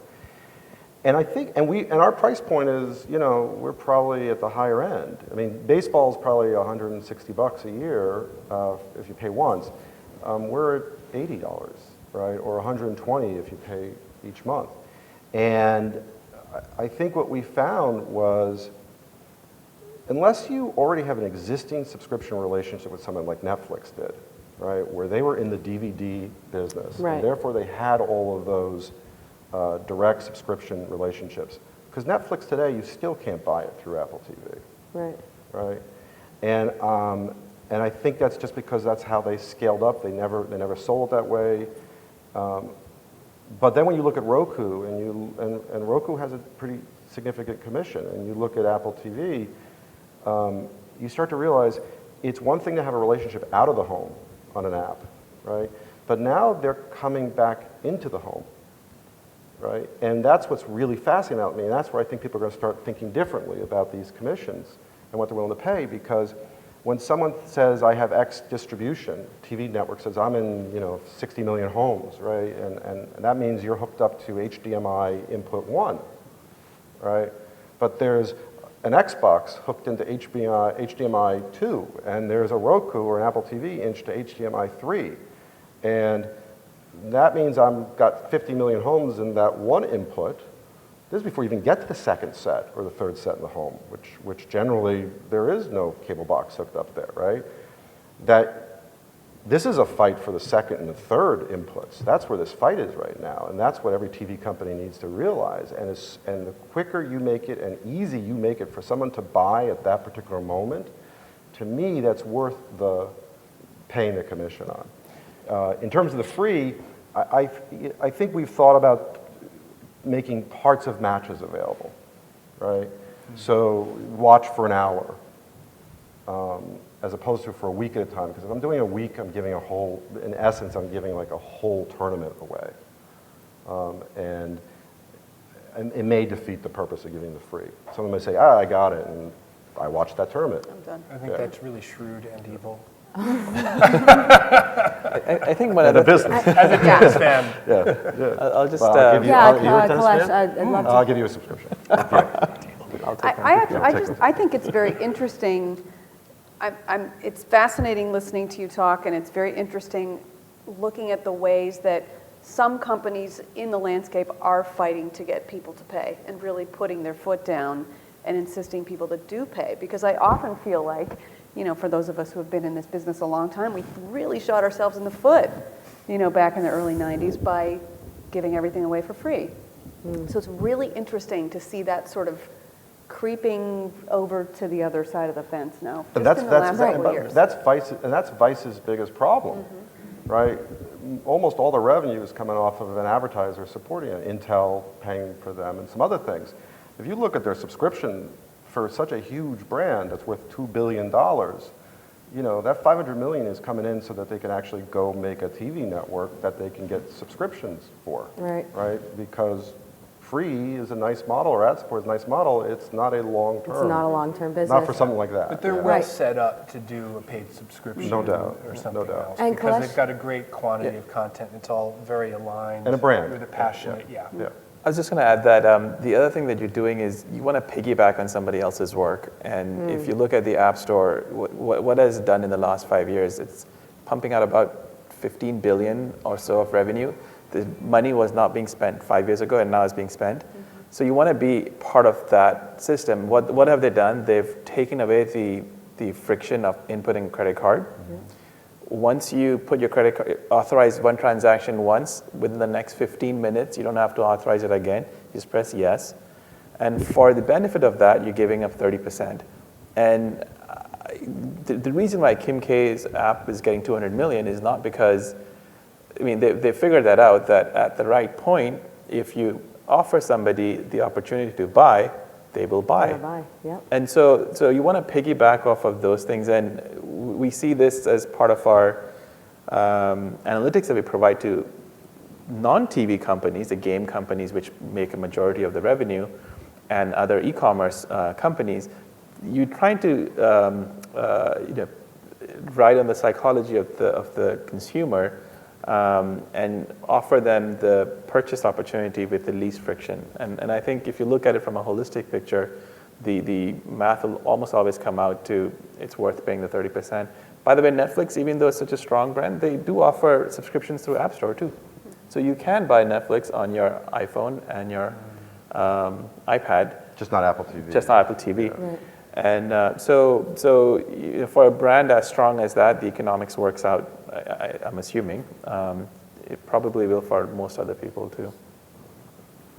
And I think, and our price point is, we're probably at the higher end. I mean, baseball is probably $160 a year if you pay once. We're at $80, right, or $120 if you pay each month. And I think what we found was, unless you already have an existing subscription relationship with someone like Netflix did, right, where they were in the DVD business, right, and therefore they had all of those direct subscription relationships. Because Netflix today, you still can't buy it through Apple TV. Right. Right? And I think that's just because that's how they scaled up. They never sold it that way. But then when you look at Roku, and Roku has a pretty significant commission, and you look at Apple TV, you start to realize it's one thing to have a relationship out of the home on an app, right? But now they're coming back into the home, right? And that's what's really fascinating about me, and that's where I think people are going to start thinking differently about these commissions and what they're willing to pay, because when someone says, I have X distribution, TV network says, I'm in 60 million homes, right? And that means you're hooked up to HDMI input 1, right? But there's an Xbox hooked into HDMI 2, and there's a Roku or an Apple TV into HDMI 3. And that means I've got 50 million homes in that one input. This is before you even get to the second set or the third set in the home, which generally there is no cable box hooked up there, right? That this is a fight for the second and the third inputs. That's where this fight is right now, and that's what every TV company needs to realize. And the quicker you make it and easy you make it for someone to buy at that particular moment, to me, that's worth the paying the commission on. In terms of the free, I think we've thought about making parts of matches available, right? So watch for an hour, as opposed to for a week at a time. Because if I'm doing a week, I'm giving in essence, I'm giving like a whole tournament away. And it may defeat the purpose of giving the free. Someone may say, I got it, and I watched that tournament. I'm done. I think that's really shrewd and evil. I think one other business. As a tennis fan. Yeah. I'll just Well, I'll give you, you're a tennis Kalash, fan? I'd love to. I'll give you a subscription. I'll take one. I think it's very interesting. It's fascinating listening to you talk, and it's very interesting looking at the ways that some companies in the landscape are fighting to get people to pay and really putting their foot down and insisting people that do pay. Because I often feel like, for those of us who have been in this business a long time, we really shot ourselves in the foot, back in the early 90s by giving everything away for free. So it's really interesting to see that sort of creeping over to the other side of the fence now, And just in the last couple of years. that's Vice's biggest problem, right? Almost all the revenue is coming off of an advertiser supporting it, Intel paying for them and some other things. If you look at their subscription for such a huge brand that's worth $2 billion, you know, that $500 million is coming in so that they can actually go make a TV network that they can get subscriptions for, right? Because free is a nice model, or ad support is a nice model. It's not a long-term. It's not a long-term business. Not for something like that. But they're well set up to do a paid subscription No doubt, or something no doubt. else. And Because Kailash- they've got a great quantity of content. It's all very aligned. And a brand. With a passionate, yeah. I was just going to add that the other thing that you're doing is you want to piggyback on somebody else's work. And if you look at the App Store, what has it done in the last 5 years? It's pumping out about 15 billion or so of revenue. The money was not being spent 5 years ago, and now it's being spent. So you want to be part of that system. What have they done? They've taken away the friction of inputting a credit card. Once you put your credit card, authorize one transaction once, within the next 15 minutes, you don't have to authorize it again. You just press yes. And for the benefit of that, you're giving up 30%. And the reason why Kim K's app is getting 200 million is not because, I mean, they figured that out, that at the right point, if you offer somebody the opportunity to buy, they will buy. They'll buy, yep. And so you want to piggyback off of those things, and we see this as part of our analytics that we provide to non-TV companies, the game companies which make a majority of the revenue, and other e-commerce companies. You're trying to ride on the psychology of the consumer and offer them the purchase opportunity with the least friction. And I think if you look at it from a holistic picture, the math will almost always come out to it's worth paying the 30%. By the way, Netflix, even though it's such a strong brand, they do offer subscriptions through App Store too. So you can buy Netflix on your iPhone and your iPad. Just not Apple TV. Just not Apple TV. Right. And so for a brand as strong as that, the economics works out, I'm assuming. It probably will for most other people too.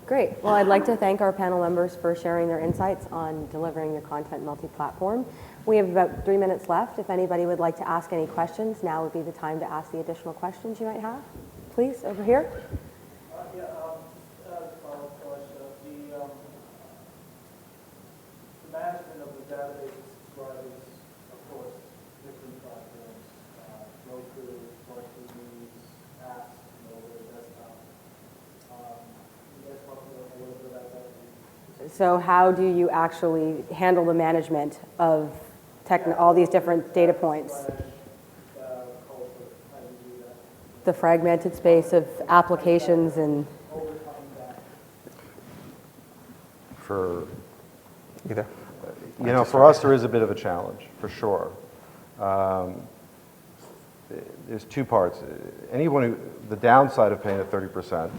Great. Well, I'd like to thank our panel members for sharing their insights on delivering your content multi-platform. We have about 3 minutes left. If anybody would like to ask any questions, now would be the time to ask the additional questions you might have. Please, over here. The management of the database of subscribers, of course, different platforms, Roku, smart TVs, apps, mobile, desktop. You guys talk a little bit about that? So how do you actually handle the management of all these different data points? The fragmented space of applications and... For Either. You know, for us, there is a bit of a challenge, for sure. There's two parts. The downside of paying the 30%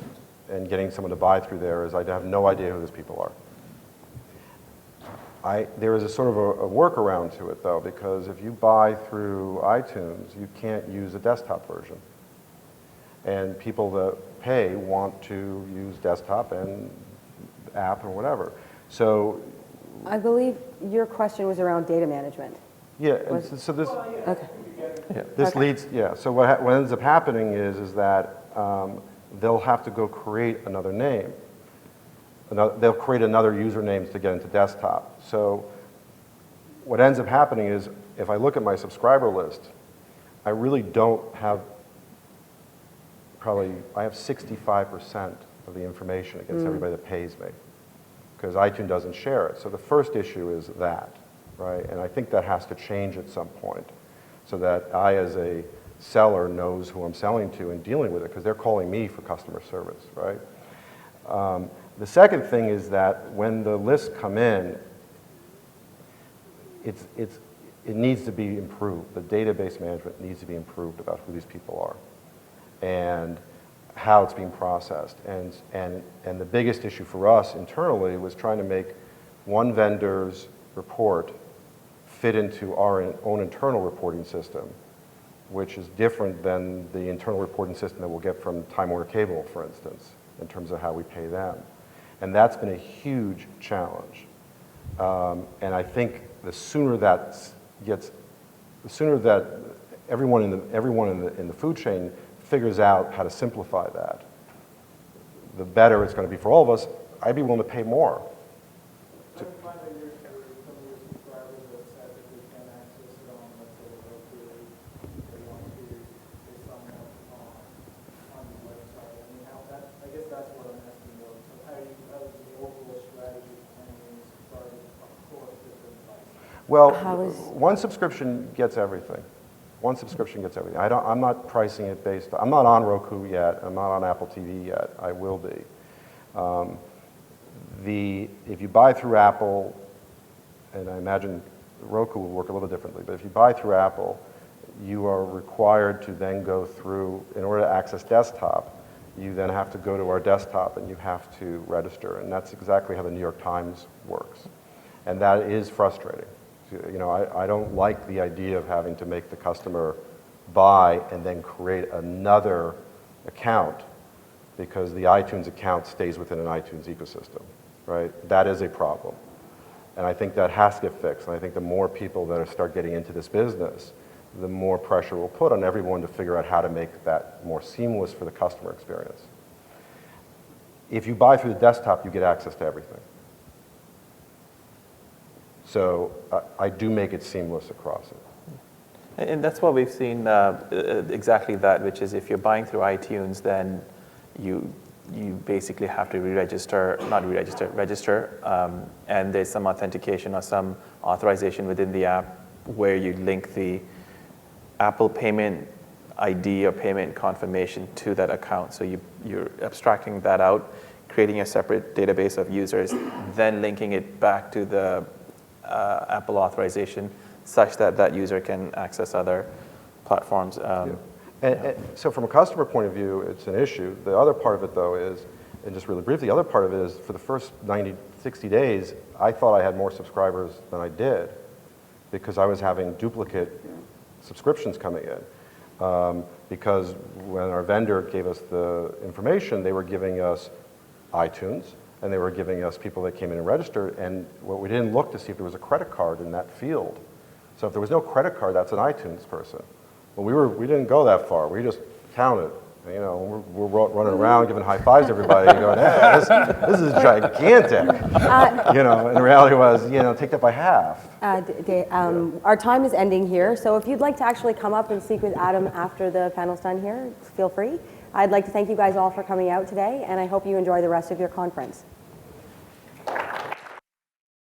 and getting someone to buy through there is I have no idea who those people are. There is a sort of a workaround to it, though, because if you buy through iTunes, you can't use a desktop version. And people that pay want to use desktop and app or whatever. So I believe your question was around data management. yeah, so this Okay. this Okay. leads, yeah. So what ends up happening is that they'll have to go create another name. They'll create another username to get into desktop. So what ends up happening is if I look at my subscriber list, I really don't have I have 65% of the information against everybody that pays me, because iTunes doesn't share it. So the first issue is that, right? And I think that has to change at some point so that I, as a seller, knows who I'm selling to and dealing with it, because they're calling me for customer service, right? The second thing is that when the lists come in, it needs to be improved. The database management needs to be improved about who these people are and how it's being processed. And the biggest issue for us internally was trying to make one vendor's report fit into our own internal reporting system, which is different than the internal reporting system that we'll get from Time Warner Cable, for instance, in terms of how we pay them. And that's been a huge challenge. And I think the sooner that everyone in the food chain figures out how to simplify that, the better it's going to be for all of us. I'd be willing to pay more. I find that some of your subscribers have said that they can access it on, let's say, Roku, they want to, they sign up on the website. I mean, I guess that's what I'm asking though. So how is the overall strategy planning subscribers across different devices? Well, How is- one subscription gets everything. One subscription gets everything. I'm not pricing it based, I'm not on Roku yet, I'm not on Apple TV yet, I will be. If you buy through Apple, and I imagine Roku will work a little differently, but if you buy through Apple, you are required to then go through, in order to access desktop, you then have to go to our desktop and you have to register, and that's exactly how the New York Times works. And that is frustrating. You know, I don't like the idea of having to make the customer buy and then create another account because the iTunes account stays within an iTunes ecosystem, right? That is a problem. And I think that has to get fixed. And I think the more people that start getting into this business, the more pressure we'll put on everyone to figure out how to make that more seamless for the customer experience. If you buy through the desktop, you get access to everything. So I do make it seamless across it. And that's what we've seen, exactly that, which is if you're buying through iTunes, then you basically have to register, and there's some authentication or some authorization within the app where you link the Apple payment ID or payment confirmation to that account. So you're abstracting that out, creating a separate database of users, then linking it back to the Apple authorization such that that user can access other platforms. So from a customer point of view, it's an issue. The other part of it, though, is, and just really briefly, the other part of it is for the first 60 days, I thought I had more subscribers than I did because I was having duplicate subscriptions coming in. Because when our vendor gave us the information, they were giving us iTunes, and they were giving us people that came in and registered, and what we didn't look to see if there was a credit card in that field. So if there was no credit card, that's an iTunes person. Well, we didn't go that far. We just counted. You know, we're running around giving high fives to everybody, going, hey, this is gigantic. You know, and the reality was, you know, take that by half. Our time is ending here, so if you'd like to actually come up and speak with Adam after the panel's done here, feel free. I'd like to thank you guys all for coming out today, and I hope you enjoy the rest of your conference.